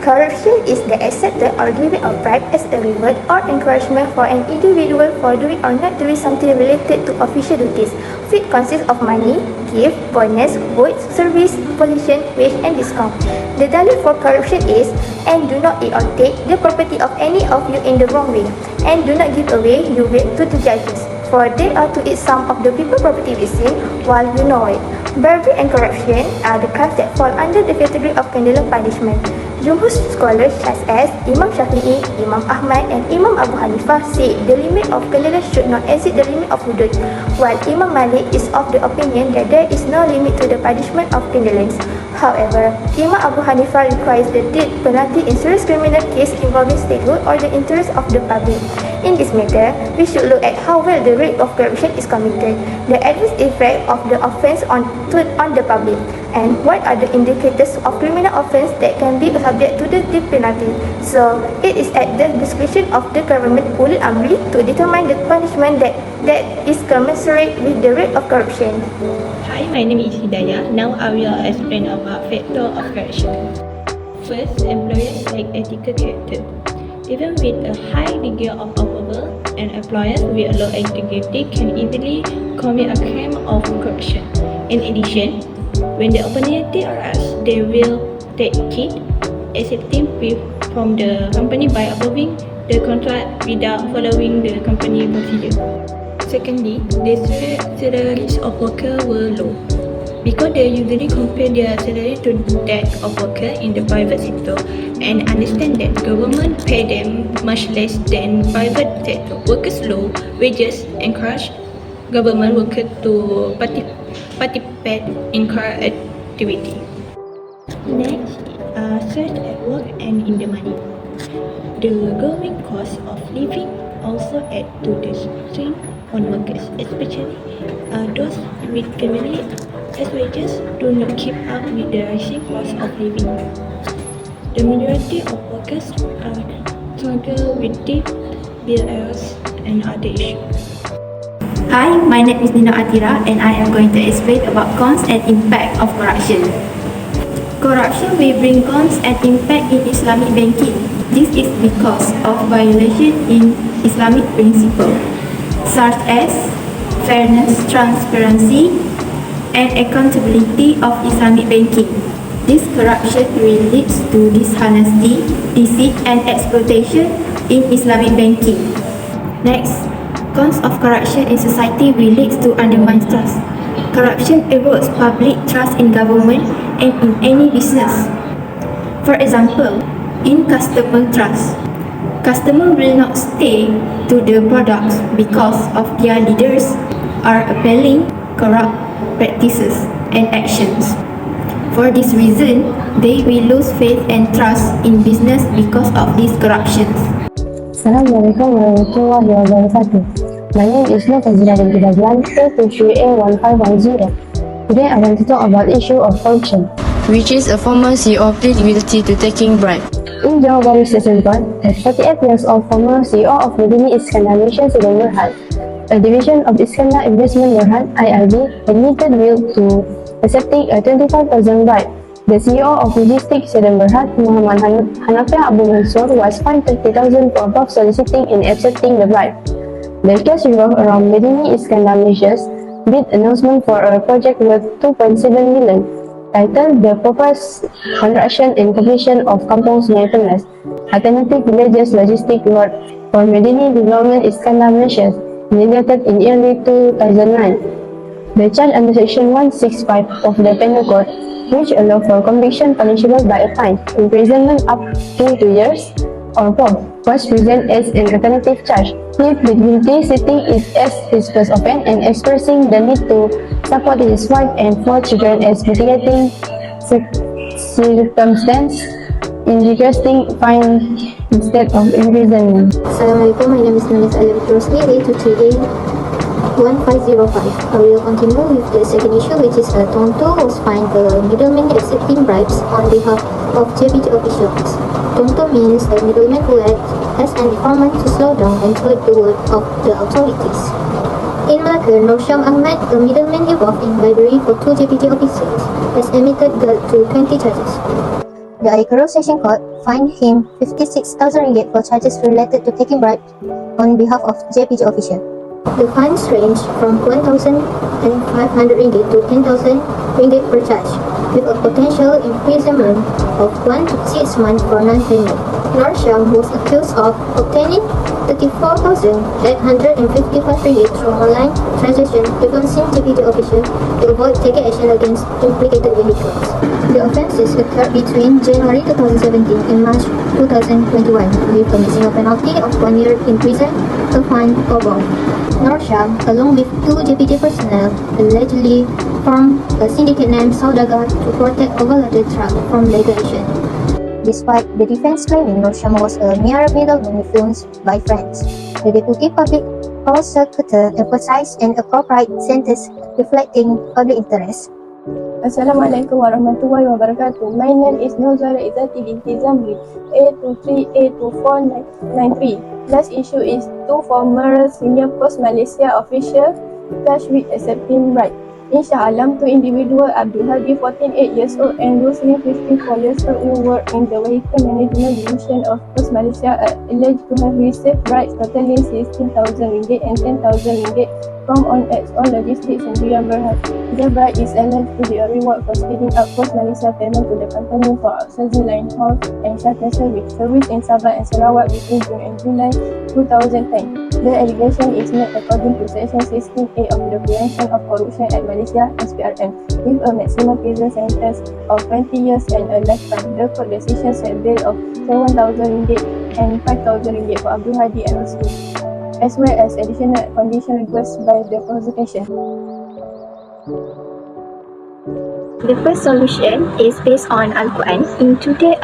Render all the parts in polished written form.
Corruption is the accepted or giving of bribe as a reward or encouragement for an individual for doing or not doing something related to official duties. It consists of money, gift, bonus, votes, service, pollution, wage and discount. The dalil for corruption is, and do not eat or take the property of any of you in the wrong way, and do not give away your way to the judges, for they are to eat some of the people's property with sin while you know it. Bribery and corruption are the crimes that fall under the category of capital punishment. Jumhur scholars such as Imam Shafi'i, Imam Ahmad and Imam Abu Hanifah say the limit of clearance should not exceed the limit of hudud, while Imam Malik is of the opinion that there is no limit to the punishment of clearance. However, Imam Abu Hanifah requires the death penalty in serious criminal case involving statehood or the interest of the public. In this matter, we should look at how well the rate of corruption is committed, the adverse effect of the offence on the public, and what are the indicators of criminal offence that can be subject to the death penalty. So, it is at the discretion of the government ulil amri to determine the punishment that is commensurate with the rate of corruption. Hi, my name is Hidayah. Now I will explain about factor of corruption. First, employers lack ethical character. Even with a high degree of approval, an employer with low integrity can easily commit a crime of corruption. In addition, when the opportunity arises, they will take it, accepting fee from the company by approving the contract without following the company procedure. Secondly, the salaries of workers were low, because they usually compare their salary to that of workers in the private sector and understand that government pay them much less than private sector. Workers' low wages encourage government workers to participate in corrupt activity. Next, search at work and in the money. The growing cost of living also add to the strain on workers, especially those with family, as wages do not keep up with the rising cost of living. The majority of workers struggle with debt, bill errors, and other issues. Hi, my name is Athirah and I am going to explain about cons and impact of corruption. Corruption will bring cons and impact in Islamic banking. This is because of violation in Islamic principles, such as fairness, transparency, and accountability of Islamic banking. This corruption will lead to dishonesty, deceit, and exploitation in Islamic banking. Next, cons of corruption in society will lead to undermined trust. Corruption erodes public trust in government and in any business. For example, in customer trust, customers will not stay to the products because of their leaders are appealing corrupt practices and actions. For this reason, they will lose faith and trust in business because of these corruptions. Assalamualaikum warahmatullahi wabarakatuh. My name is FAZIRAH binti BAZLAN, A23A1510. Today I want to talk about the issue of corruption, which is a former CEO plead guilty to taking bribe. In Johor Bahru Station Court, the 48 years old former CEO of BINTI Iskandar Malaysia Sedang Berhad, a division of Iskandar Investment Berhad (IRB), admitted guilt to accepting a 25,000 bribe. The CEO of Logistics Sedang Berhad, MOHAMAD Hanafiah Abu Mansur, was fined 30,000 for above soliciting and accepting the bribe. The case revolved around BINTI Iskandar Malaysia's bid announcement for a project worth 2.7 million, titled The Proposed Construction and Completion of Kampung Sungai Penas, Alternative Villages Logistic Road for BINTI Development Iskandar Malaysia, initiated in early 2009. The charge under Section 165 of the Penal Code, which allows for conviction punishable by a fine, imprisonment up to 2 years, or both, was present as an alternative charge. If the guilty sitting is as his first offence and expressing the need to support his wife and 4 children as mitigating circumstance in requesting fine instead of imprisonment. Assalamualaikum, my name is ROSLI, A23A1505. I will continue with the second issue, which is Tonto was fined a middleman accepting bribes on behalf of JPJ officials. Tonto means a middleman who acts as an informant to slow down and thwart the work of the authorities. In Malacca, Nur Syam Ahmad, a middleman involved in bribery for 2 JPJ officials, has admitted guilt to 20 charges. The AKAL Session Court fined him 56,000 ringgit for charges related to taking bribes on behalf of JPJ official. The fines range from 1,500 ringgit to 10,000 ringgit per charge, with a potential imprisonment of 1 to 6 months for non-payment. Noor Syam was accused of obtaining 34,855 ringgit from online transaction influencing JPJ official to avoid taking action against implicated vehicles. The offences occurred between January 2017 and March 2021, with a maximum penalty of 1 year in prison, a fine, or both. Noor Syam, along with 2 JPJ personnel, allegedly formed a syndicate named Saudagar to protect overloaded truck from legal action. Despite the defense claiming Noor Syam was a mere middleman influenced by friends, the Deputy Public Prosecutor emphasized an appropriate sentence reflecting public interest. Assalamualaikum warahmatullahi wabarakatuh. My name is ZUHAIRAH IZZATI binti ZAMRI, A23A2493. Last issue is 2 former senior post Malaysia officials charged with accepting bribe. In Shah Alam, 2 individuals, Abdul Hadi, 48 years old, and ROSLI, 54 years old, who work in the Vehicle Management Division of Post Malaysia, are alleged to have received bribes totaling 16,000 ringgit and 10,000 ringgit from on-ex on logistics and beyond Berhad. The bribe is alleged to be a reward for speeding up Post Malaysia payment to the company for outsourcing line haul and shuttle service in Sabah and Sarawak between June and July 2010. The allegation is made according to Section 16A of the Prevention of Corruption Act Malaysia (SPRM), with a maximum prison sentence of 20 years and a lifetime. The court decision set bail of 7,000 ringgit and 5,000 ringgit for Abdul Hadi and Rosli, as well as additional condition requested by the prosecution. The first solution is based on Al-Quran. In today's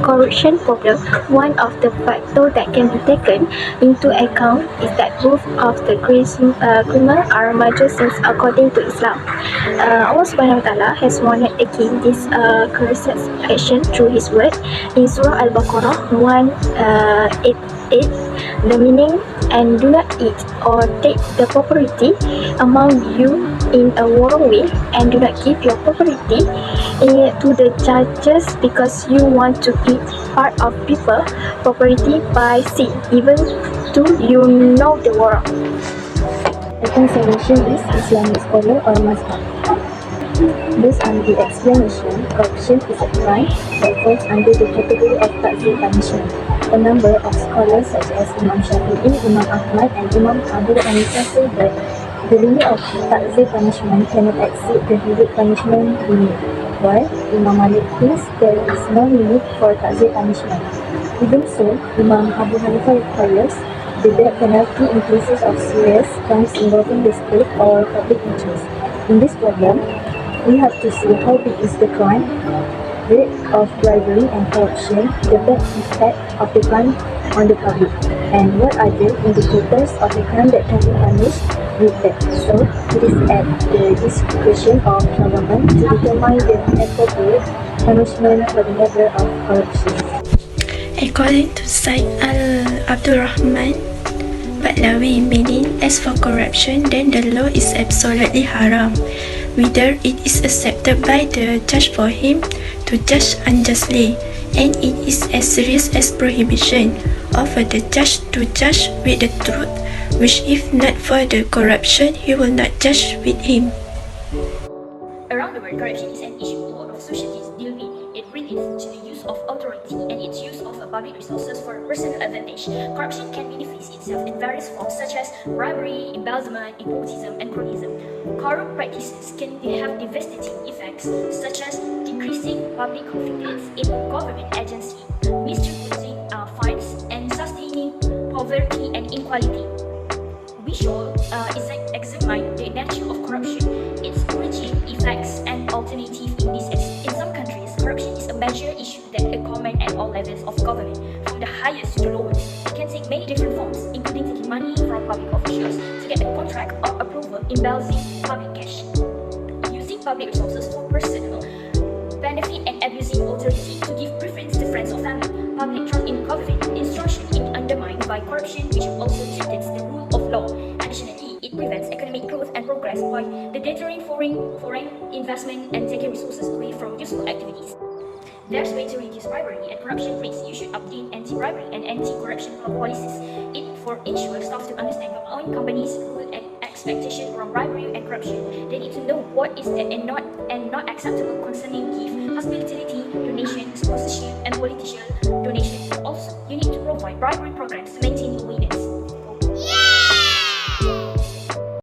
corruption problem, one of the factors that can be taken into account is that both of the criminal are major sins according to Islam. Allah Subhanahu Wa Taala has warned against this cursed action through His word in Surah Al-Baqarah 188. The meaning, and do not eat or take the property among you in a wrong way, and do not give your property to the judges because you want to eat part of people property by sin, even though you know the wrong. Second solution is Islamic scholar or mazhab. Based on the explanation, corruption is a crime that falls under the category of ta'zir punishment. A number of scholars such as Imam Shafi'i, Imam Ahmad, and Imam Abu Hanifah say that the limit of ta'zir punishment cannot exceed the hudud punishment limit, while Imam Malik thinks there is no limit for ta'zir punishment. Even so, Imam Abu Hanifah requires the death penalty in cases of serious crimes involving the state or public interest. In this problem, we have to see how big is the crime, rate of bribery and corruption, the bad effect of the crime on the public, and what are the indicators of the crime that can be punished with that. So, it is at the discretion of government to determine the appropriate punishment for the matter of corruption. According to Syed Abdurrahman Batlawi, meaning as for corruption, then the law is absolutely haram, whether it is accepted by the judge for him to judge unjustly, and it is as serious as prohibition of the judge to judge with the truth, which if not for the corruption, he will not judge with him. Around the world, corruption is an issue a lot of societies deal with. It relates to the use of authority and its use of public resources for personal advantage. Corruption can manifest itself in various forms such as bribery, embezzlement, nepotism, and cronyism. Corrupt practices can have devastating effects such as decreasing public confidence in government agencies, misdistributing funds, and sustaining poverty and inequality. We should examine the nature of corruption, its origin, effects, and alternative in this. In some countries, corruption is a major issue that is common at all levels of government, from the highest to the lowest. It can take many different forms, including taking money from public officials to get a contract or approval, embezzling public cash, using public resources for personal benefit, and abusing authority to give preference to friends or family. Public trust in government instruction is undermined by corruption, which also threatens the rule of law. Additionally, it prevents economic growth and progress by deterring foreign investment and taking resources away from useful activities. There's way to reduce bribery and corruption risks. You should update anti-bribery and anti-corruption policies. For ensure staff to understand your own company's rule and expectation from bribery and corruption. They need to know what is and not acceptable concerning gift, hospitality, donation, sponsorship, and political donation. Also, you need to provide bribery programs to maintain awareness.